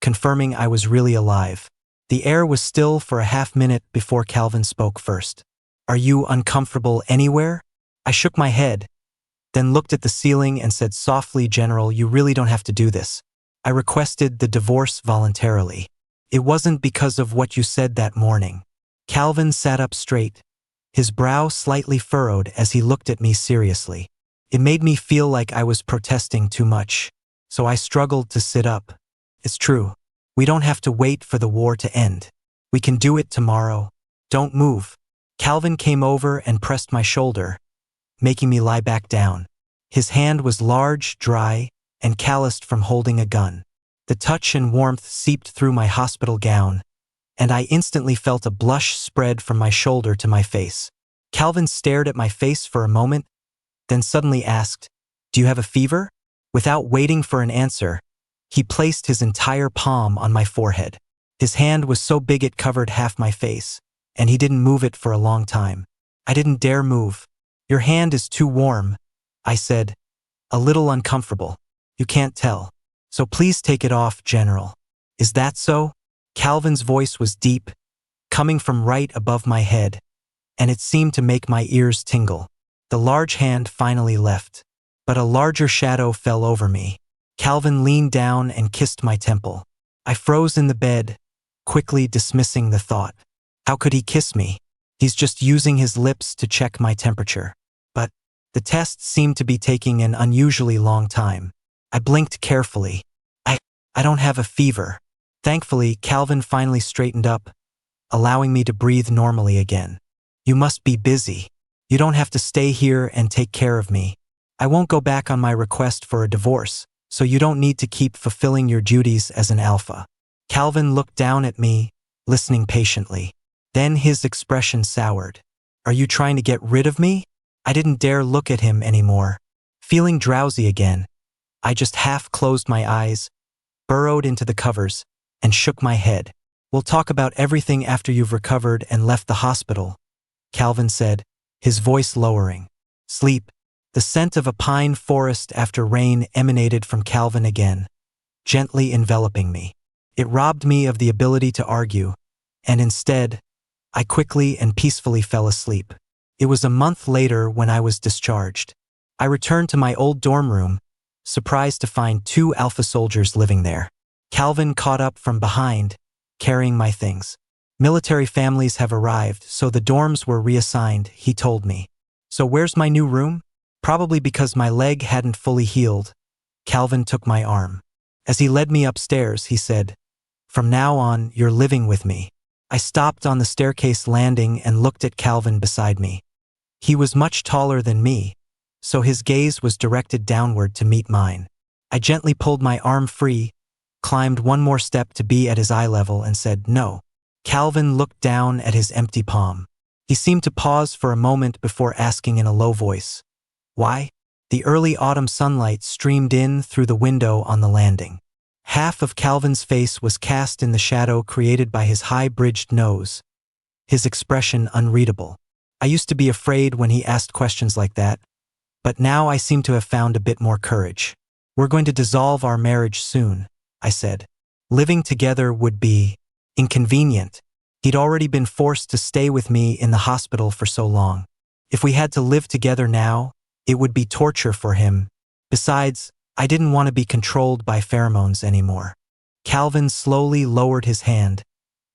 confirming I was really alive. The air was still for a half-minute before Calvin spoke first. Are you uncomfortable anywhere? I shook my head, then looked at the ceiling and said softly, General, you really don't have to do this. I requested the divorce voluntarily. It wasn't because of what you said that morning. Calvin sat up straight, his brow slightly furrowed as he looked at me seriously. It made me feel like I was protesting too much, so I struggled to sit up. It's true. We don't have to wait for the war to end. We can do it tomorrow. Don't move. Calvin came over and pressed my shoulder, making me lie back down. His hand was large, dry, and calloused from holding a gun. The touch and warmth seeped through my hospital gown, and I instantly felt a blush spread from my shoulder to my face. Calvin stared at my face for a moment, then suddenly asked, Do you have a fever? Without waiting for an answer, he placed his entire palm on my forehead. His hand was so big it covered half my face, and he didn't move it for a long time. I didn't dare move. Your hand is too warm, I said, a little uncomfortable. You can't tell. So please take it off, General. Is that so? Calvin's voice was deep, coming from right above my head, and it seemed to make my ears tingle. The large hand finally left, but a larger shadow fell over me. Calvin leaned down and kissed my temple. I froze in the bed, quickly dismissing the thought. How could he kiss me? He's just using his lips to check my temperature. But the test seemed to be taking an unusually long time. I blinked carefully. I don't have a fever. Thankfully, Calvin finally straightened up, allowing me to breathe normally again. You must be busy. You don't have to stay here and take care of me. I won't go back on my request for a divorce, so you don't need to keep fulfilling your duties as an alpha. Calvin looked down at me, listening patiently. Then his expression soured. Are you trying to get rid of me? I didn't dare look at him anymore. Feeling drowsy again, I just half closed my eyes, burrowed into the covers, and shook my head. We'll talk about everything after you've recovered and left the hospital, Calvin said, his voice lowering. Sleep. The scent of a pine forest after rain emanated from Calvin again, gently enveloping me. It robbed me of the ability to argue, and instead, I quickly and peacefully fell asleep. It was a month later when I was discharged. I returned to my old dorm room, surprised to find 2 alpha soldiers living there. Calvin caught up from behind, carrying my things. Military families have arrived, so the dorms were reassigned, he told me. So where's my new room? Probably because my leg hadn't fully healed. Calvin took my arm. As he led me upstairs, he said, From now on, you're living with me. I stopped on the staircase landing and looked at Calvin beside me. He was much taller than me, so his gaze was directed downward to meet mine. I gently pulled my arm free, climbed one more step to be at his eye level, and said, No. Calvin looked down at his empty palm. He seemed to pause for a moment before asking in a low voice, Why? The early autumn sunlight streamed in through the window on the landing. Half of Calvin's face was cast in the shadow created by his high-bridged nose, his expression unreadable. I used to be afraid when he asked questions like that, but now I seem to have found a bit more courage. We're going to dissolve our marriage soon, I said. Living together would be inconvenient. He'd already been forced to stay with me in the hospital for so long. If we had to live together now, it would be torture for him. Besides, I didn't want to be controlled by pheromones anymore. Calvin slowly lowered his hand,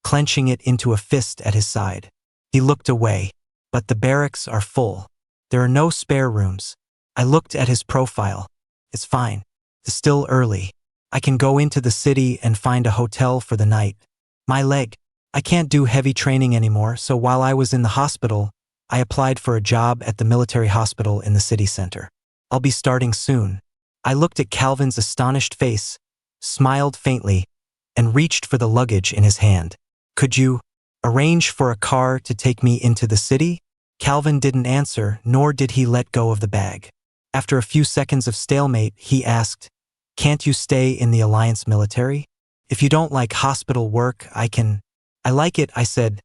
clenching it into a fist at his side. He looked away. But the barracks are full. There are no spare rooms. I looked at his profile. It's fine. It's still early. I can go into the city and find a hotel for the night. My leg. I can't do heavy training anymore, so while I was in the hospital, I applied for a job at the military hospital in the city center. I'll be starting soon. I looked at Calvin's astonished face, smiled faintly, and reached for the luggage in his hand. Could you Arrange for a car to take me into the city? Calvin didn't answer, nor did he let go of the bag. After a few seconds of stalemate, he asked, "Can't you stay in the Alliance military? If you don't like hospital work, I can." "I like it," I said,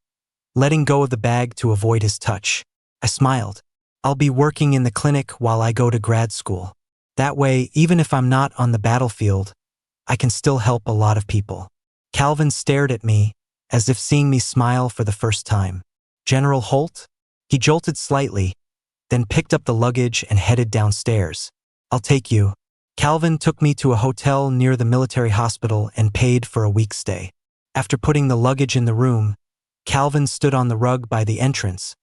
letting go of the bag to avoid his touch. I smiled. "I'll be working in the clinic while I go to grad school. That way, even if I'm not on the battlefield, I can still help a lot of people." Calvin stared at me, as if seeing me smile for the first time. "General Holt?" He jolted slightly, then picked up the luggage and headed downstairs. "I'll take you." Calvin took me to a hotel near the military hospital and paid for a week's stay. After putting the luggage in the room, Calvin stood on the rug by the entrance,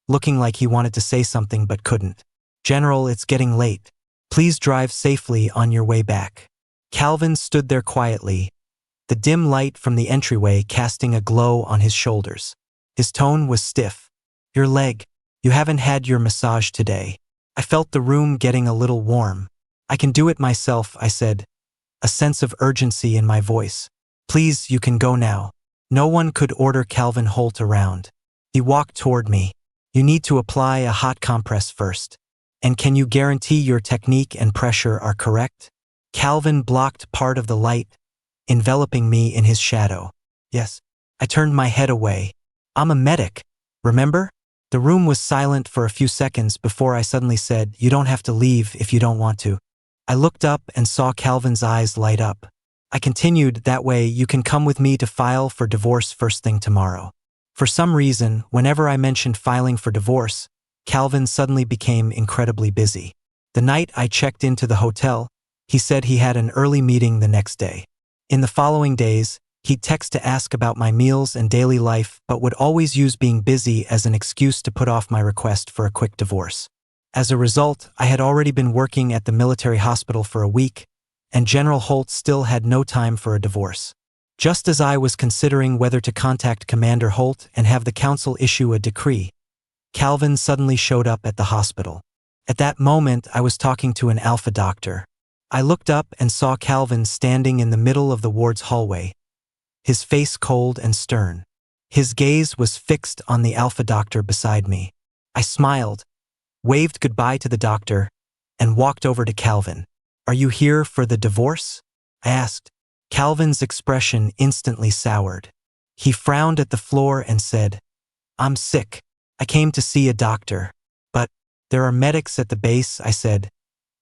looking like he wanted to say something but couldn't. "General, it's getting late. Please drive safely on your way back." Calvin stood there quietly, the dim light from the entryway casting a glow on his shoulders. His tone was stiff. "Your leg. You haven't had your massage today." I felt the room getting a little warm. "I can do it myself," I said, a sense of urgency in my voice. "Please, you can go now." No one could order Calvin Holt around. He walked toward me. "You need to apply a hot compress first. And can you guarantee your technique and pressure are correct?" Calvin blocked part of the light, enveloping me in his shadow. "Yes." I turned my head away. "I'm a medic, remember?" The room was silent for a few seconds before I suddenly said, "You don't have to leave if you don't want to." I looked up and saw Calvin's eyes light up. I continued, "That way you can come with me to file for divorce first thing tomorrow." For some reason, whenever I mentioned filing for divorce, Calvin suddenly became incredibly busy. The night I checked into the hotel, he said he had an early meeting the next day. In the following days, he'd text to ask about my meals and daily life, but would always use being busy as an excuse to put off my request for a quick divorce. As a result, I had already been working at the military hospital for a week, and General Holt still had no time for a divorce. Just as I was considering whether to contact Commander Holt and have the council issue a decree, Calvin suddenly showed up at the hospital. At that moment, I was talking to an alpha doctor. I looked up and saw Calvin standing in the middle of the ward's hallway, his face cold and stern. His gaze was fixed on the alpha doctor beside me. I smiled, waved goodbye to the doctor, and walked over to Calvin. "Are you here for the divorce?" I asked. Calvin's expression instantly soured. He frowned at the floor and said, "I'm sick. I came to see a doctor." "But there are medics at the base," I said,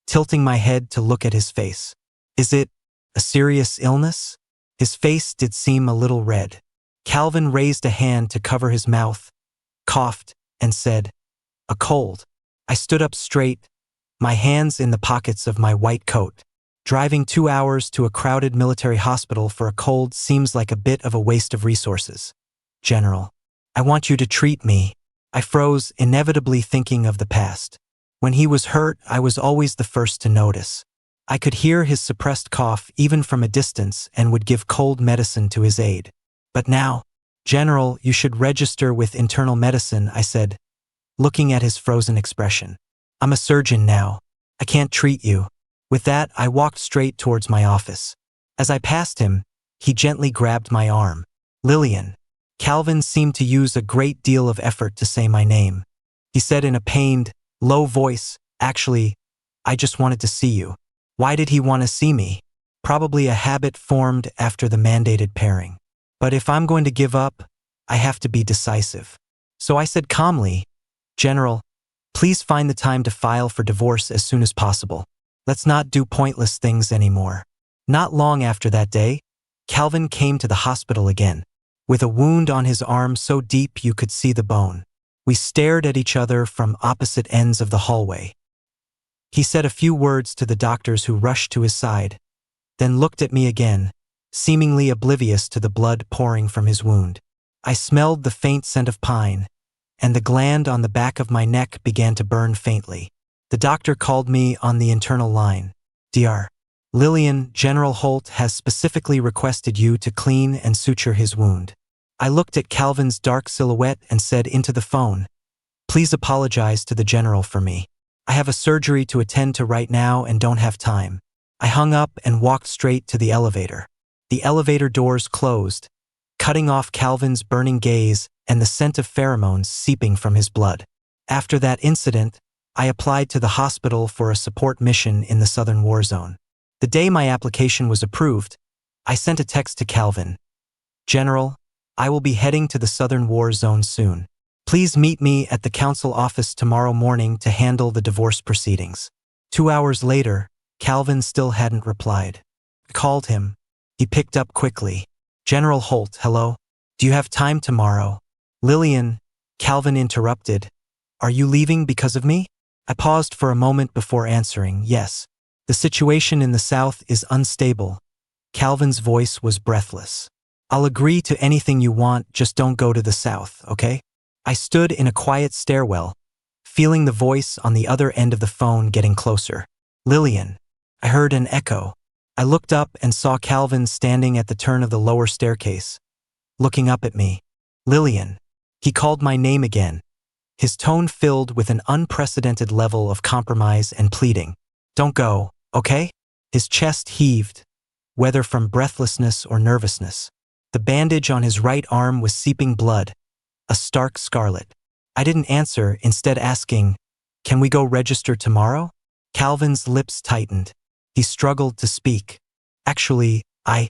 tilting my head to look at his face. "Is it a serious illness?" His face did seem a little red. Calvin raised a hand to cover his mouth, coughed, and said, "A cold." I stood up straight, my hands in the pockets of my white coat. Driving 2 hours to a crowded military hospital for a cold seems like a bit of a waste of resources. "General, I want you to treat me." I froze, inevitably thinking of the past. When he was hurt, I was always the first to notice. I could hear his suppressed cough even from a distance and would give cold medicine to his aid. But now, "General, you should register with internal medicine," I said, looking at his frozen expression. "I'm a surgeon now. I can't treat you." With that, I walked straight towards my office. As I passed him, he gently grabbed my arm. "Lillian." Calvin seemed to use a great deal of effort to say my name. He said in a pained, low voice, "Actually, I just wanted to see you." Why did he want to see me? Probably a habit formed after the mandated pairing. But if I'm going to give up, I have to be decisive. So I said calmly, "General, please find the time to file for divorce as soon as possible. Let's not do pointless things anymore." Not long after that day, Calvin came to the hospital again, with a wound on his arm so deep you could see the bone. We stared at each other from opposite ends of the hallway. He said a few words to the doctors who rushed to his side, then looked at me again, seemingly oblivious to the blood pouring from his wound. I smelled the faint scent of pine, and the gland on the back of my neck began to burn faintly. The doctor called me on the internal line. "Dr. Lillian, General Holt has specifically requested you to clean and suture his wound." I looked at Calvin's dark silhouette and said into the phone, "Please apologize to the general for me. I have a surgery to attend to right now and don't have time." I hung up and walked straight to the elevator. The elevator doors closed, cutting off Calvin's burning gaze and the scent of pheromones seeping from his blood. After that incident, I applied to the hospital for a support mission in the southern war zone. The day my application was approved, I sent a text to Calvin. General, I will be heading to the southern war zone soon. Please meet me at the council office tomorrow morning to handle the divorce proceedings. 2 hours later, Calvin still hadn't replied. I called him. He picked up quickly. General Holt, hello? Do you have time tomorrow? Lillian, Calvin interrupted. Are you leaving because of me? I paused for a moment before answering, yes. The situation in the south is unstable. Calvin's voice was breathless. I'll agree to anything you want, just don't go to the south, okay? I stood in a quiet stairwell, feeling the voice on the other end of the phone getting closer. Lillian. I heard an echo. I looked up and saw Calvin standing at the turn of the lower staircase, looking up at me. Lillian. He called my name again, his tone filled with an unprecedented level of compromise and pleading. Don't go, okay? His chest heaved, whether from breathlessness or nervousness. The bandage on his right arm was seeping blood, a stark scarlet. I didn't answer, instead asking, can we go register tomorrow? Calvin's lips tightened. He struggled to speak. Actually, I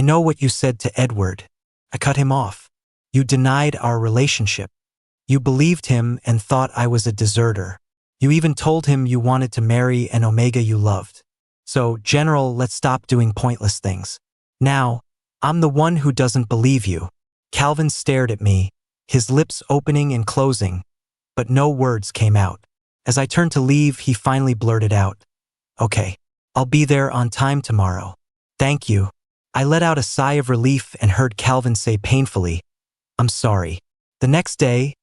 know what you said to Edward. I cut him off. You denied our relationship. You believed him and thought I was a deserter. You even told him you wanted to marry an Omega you loved. So, General, let's stop doing pointless things. Now, I'm the one who doesn't believe you. Calvin stared at me, his lips opening and closing, but no words came out. As I turned to leave, he finally blurted out, okay, I'll be there on time tomorrow. Thank you. I let out a sigh of relief and heard Calvin say painfully, I'm sorry. The next day,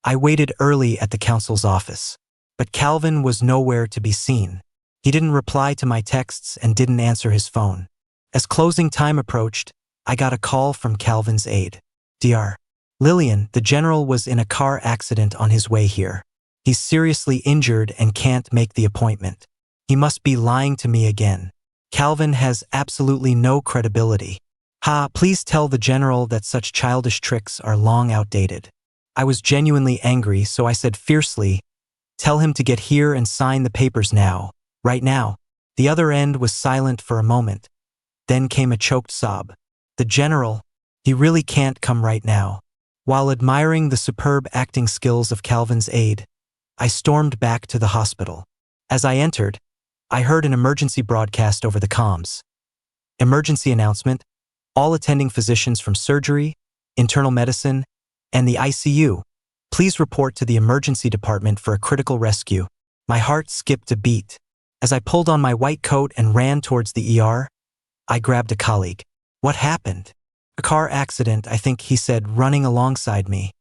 I waited early at the council's office, but Calvin was nowhere to be seen. He didn't reply to my texts and didn't answer his phone. As closing time approached, I got a call from Calvin's aide. Dr. Lillian, the general was in a car accident on his way here. He's seriously injured and can't make the appointment. He must be lying to me again. Calvin has absolutely no credibility. Please tell the general that such childish tricks are long outdated. I was genuinely angry, so I said fiercely, tell him to get here and sign the papers now, right now. The other end was silent for a moment. Then came a choked sob. The general, he really can't come right now. While admiring the superb acting skills of Calvin's aide, I stormed back to the hospital. As I entered, I heard an emergency broadcast over the comms. Emergency announcement, all attending physicians from surgery, internal medicine, and the ICU, please report to the emergency department for a critical rescue. My heart skipped a beat. As I pulled on my white coat and ran towards the ER, I grabbed a colleague. What happened? A car accident, I think he said, running alongside me.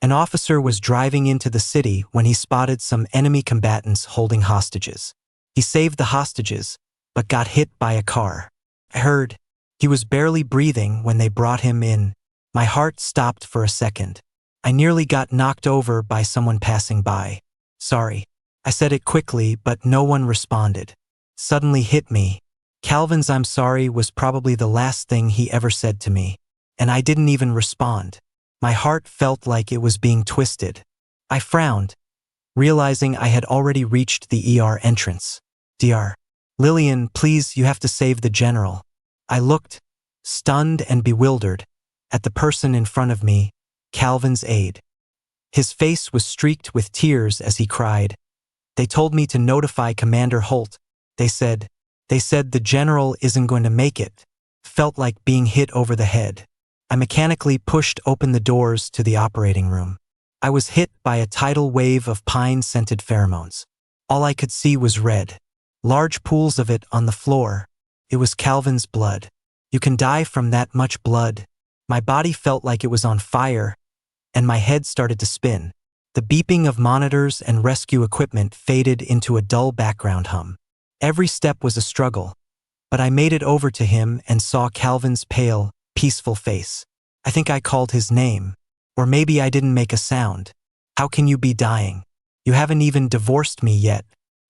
An officer was driving into the city when he spotted some enemy combatants holding hostages. He saved the hostages, but got hit by a car. I heard he was barely breathing when they brought him in. My heart stopped for a second. I nearly got knocked over by someone passing by. Sorry. I said it quickly, but no one responded. Suddenly hit me. Calvin's I'm sorry was probably the last thing he ever said to me. And I didn't even respond. My heart felt like it was being twisted. I frowned, realizing I had already reached the ER entrance. Dr. Lillian, please, you have to save the general. I looked, stunned and bewildered, at the person in front of me, Calvin's aide. His face was streaked with tears as he cried, they told me to notify Commander Holt. They said the general isn't going to make it. Felt like being hit over the head. I mechanically pushed open the doors to the operating room. I was hit by a tidal wave of pine-scented pheromones. All I could see was red. Large pools of it on the floor. It was Calvin's blood. You can die from that much blood. My body felt like it was on fire, and my head started to spin. The beeping of monitors and rescue equipment faded into a dull background hum. Every step was a struggle, but I made it over to him and saw Calvin's pale, peaceful face. I think I called his name, or maybe I didn't make a sound. How can you be dying? You haven't even divorced me yet.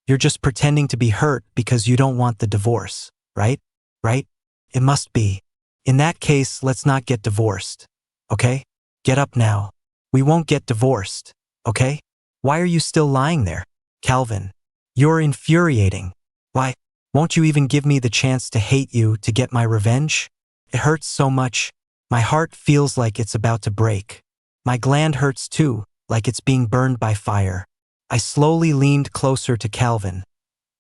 You're just pretending to be hurt because you don't want the divorce, right? Right? It must be. In that case, let's not get divorced. okay? Get up now. We won't get divorced, okay? Why are you still lying there? Calvin, you're infuriating. Why, won't you even give me the chance to hate you to get my revenge? It hurts so much. My heart feels like it's about to break. My gland hurts too, like it's being burned by fire. I slowly leaned closer to Calvin,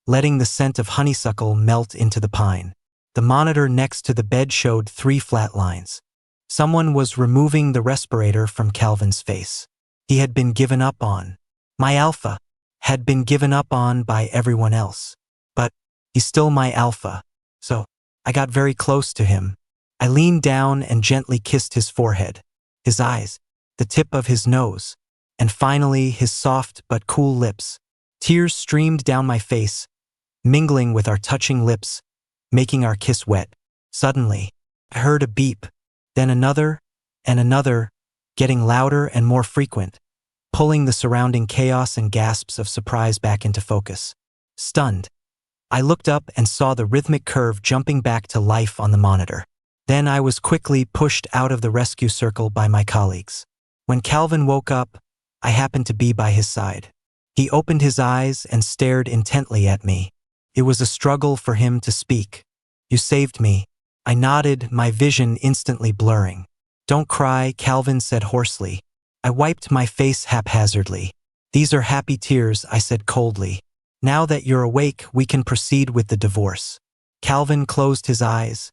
letting the scent of honeysuckle melt into the pine. The monitor next to the bed showed 3 flat lines. Someone was removing the respirator from Calvin's face. He had been given up on. My alpha had been given up on by everyone else. But he's still my alpha. So I got very close to him. I leaned down and gently kissed his forehead, his eyes, the tip of his nose, and finally his soft but cool lips. Tears streamed down my face, mingling with our touching lips, making our kiss wet. Suddenly, I heard a beep, then another, and another, getting louder and more frequent, pulling the surrounding chaos and gasps of surprise back into focus. Stunned, I looked up and saw the rhythmic curve jumping back to life on the monitor. Then I was quickly pushed out of the rescue circle by my colleagues. When Calvin woke up, I happened to be by his side. He opened his eyes and stared intently at me. It was a struggle for him to speak. You saved me. I nodded, my vision instantly blurring. Don't cry, Calvin said hoarsely. I wiped my face haphazardly. These are happy tears, I said coldly. Now that you're awake, we can proceed with the divorce. Calvin closed his eyes,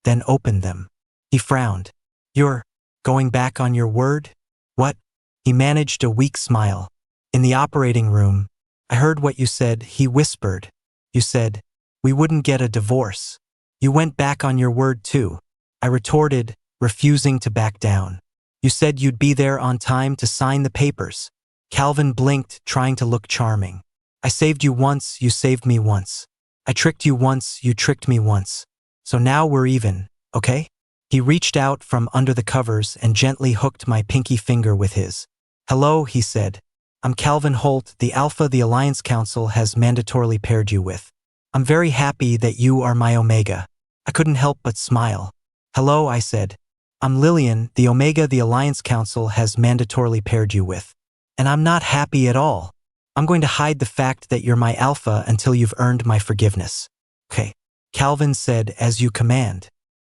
then opened them. He frowned. You're going back on your word? What? He managed a weak smile. In the operating room, I heard what you said, he whispered. You said, we wouldn't get a divorce. You went back on your word too. I retorted, refusing to back down. You said you'd be there on time to sign the papers. Calvin blinked, trying to look charming. I saved you once, you saved me once. I tricked you once, you tricked me once. So now we're even, okay? He reached out from under the covers and gently hooked my pinky finger with his. Hello, he said. I'm Calvin Holt, the Alpha the Alliance Council has mandatorily paired you with. I'm very happy that you are my Omega. I couldn't help but smile. Hello, I said. I'm Lillian, the Omega the Alliance Council has mandatorily paired you with. And I'm not happy at all. I'm going to hide the fact that you're my Alpha until you've earned my forgiveness. Okay, Calvin said, as you command.